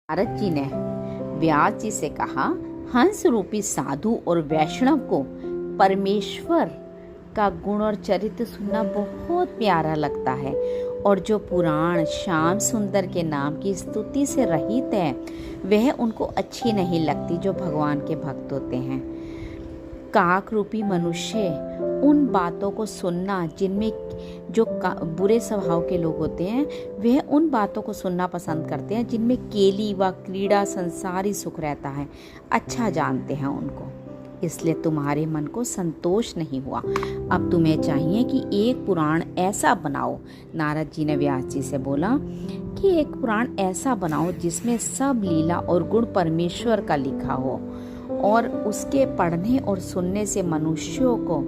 नारद जी ने व्यास जी से कहा, हंस रूपी साधु और वैष्णव को परमेश्वर का गुण और चरित्र सुनना बहुत प्यारा लगता है, और जो पुराण श्याम सुंदर के नाम की स्तुति से रहित है वह उनको अच्छी नहीं लगती जो भगवान के भक्त होते हैं। काक रूपी मनुष्य उन बातों को सुनना जिनमें जो बुरे स्वभाव के लोग होते हैं वह उन बातों को सुनना पसंद करते हैं जिनमें केली व क्रीड़ा संसारी सुख रहता है, अच्छा जानते हैं उनको। इसलिए तुम्हारे मन को संतोष नहीं हुआ। अब तुम्हें चाहिए कि एक पुराण ऐसा बनाओ। नारद जी ने व्यास जी से बोला कि एक पुराण ऐसा बनाओ जिसमें सब लीला और गुण परमेश्वर का लिखा हो, और उसके पढ़ने और सुनने से मनुष्यों को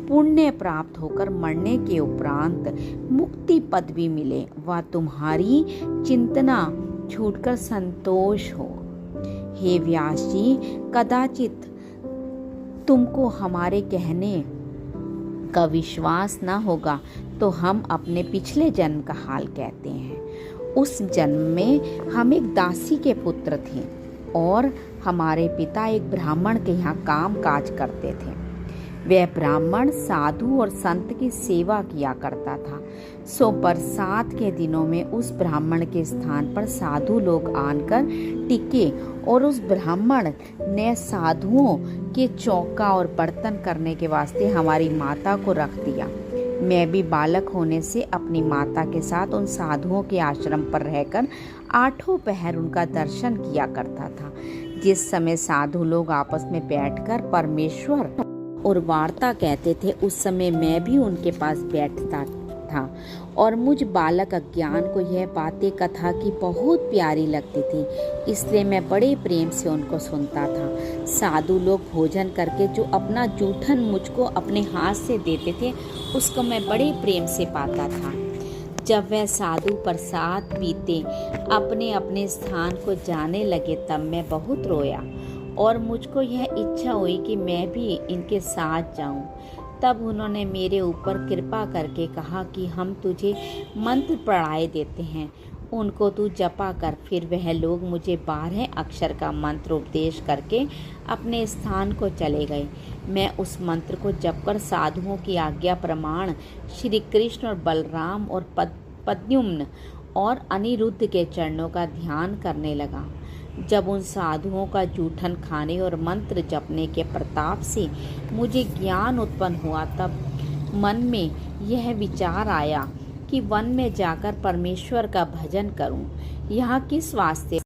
पुण्य प्राप्त होकर मरने के उपरांत मुक्ति पद भी मिले व तुम्हारी चिंतना छूटकर संतोष हो। हे व्यास जी, कदाचित तुमको हमारे कहने का विश्वास न होगा तो हम अपने पिछले जन्म का हाल कहते हैं। उस जन्म में हम एक दासी के पुत्र थे और हमारे पिता एक ब्राह्मण के यहाँ काम काज करते थे। वह ब्राह्मण साधु और संत की सेवा किया करता था। सो बरसात के दिनों में उस ब्राह्मण के स्थान पर साधु लोग आकर टिके और उस ब्राह्मण ने साधुओं के चौका और बर्तन करने के वास्ते हमारी माता को रख दिया। मैं भी बालक होने से अपनी माता के साथ उन साधुओं के आश्रम पर रहकर 8 पहर उनका दर्शन किया करता था। जिस समय साधु लोग आपस में बैठकर परमेश्वर और वार्ता कहते थे, उस समय मैं भी उनके पास बैठता था और मुझ बालक अज्ञान को यह बातें कथा की बहुत प्यारी लगती थी, इसलिए मैं बड़े प्रेम से उनको सुनता था। साधु लोग भोजन करके जो अपना जूठन मुझको अपने हाथ से देते थे उसको मैं बड़े प्रेम से पाता था। जब वह साधु प्रसाद पीते अपने अपने स्थान को जाने लगे तब मैं बहुत रोया और मुझको यह इच्छा हुई कि मैं भी इनके साथ जाऊं। तब उन्होंने मेरे ऊपर कृपा करके कहा कि हम तुझे मंत्र पढ़ाए देते हैं, उनको तू जपा कर। फिर वह लोग मुझे 12 अक्षर का मंत्र उपदेश करके अपने स्थान को चले गए। मैं उस मंत्र को जपकर साधुओं की आज्ञा प्रमाण श्री कृष्ण और बलराम और पद्युम्न और अनिरुद्ध के चरणों का ध्यान करने लगा। जब उन साधुओं का जूठन खाने और मंत्र जपने के प्रताप से मुझे ज्ञान उत्पन्न हुआ, तब मन में यह विचार आया कि वन में जाकर परमेश्वर का भजन करूं। यहाँ किस वास्ते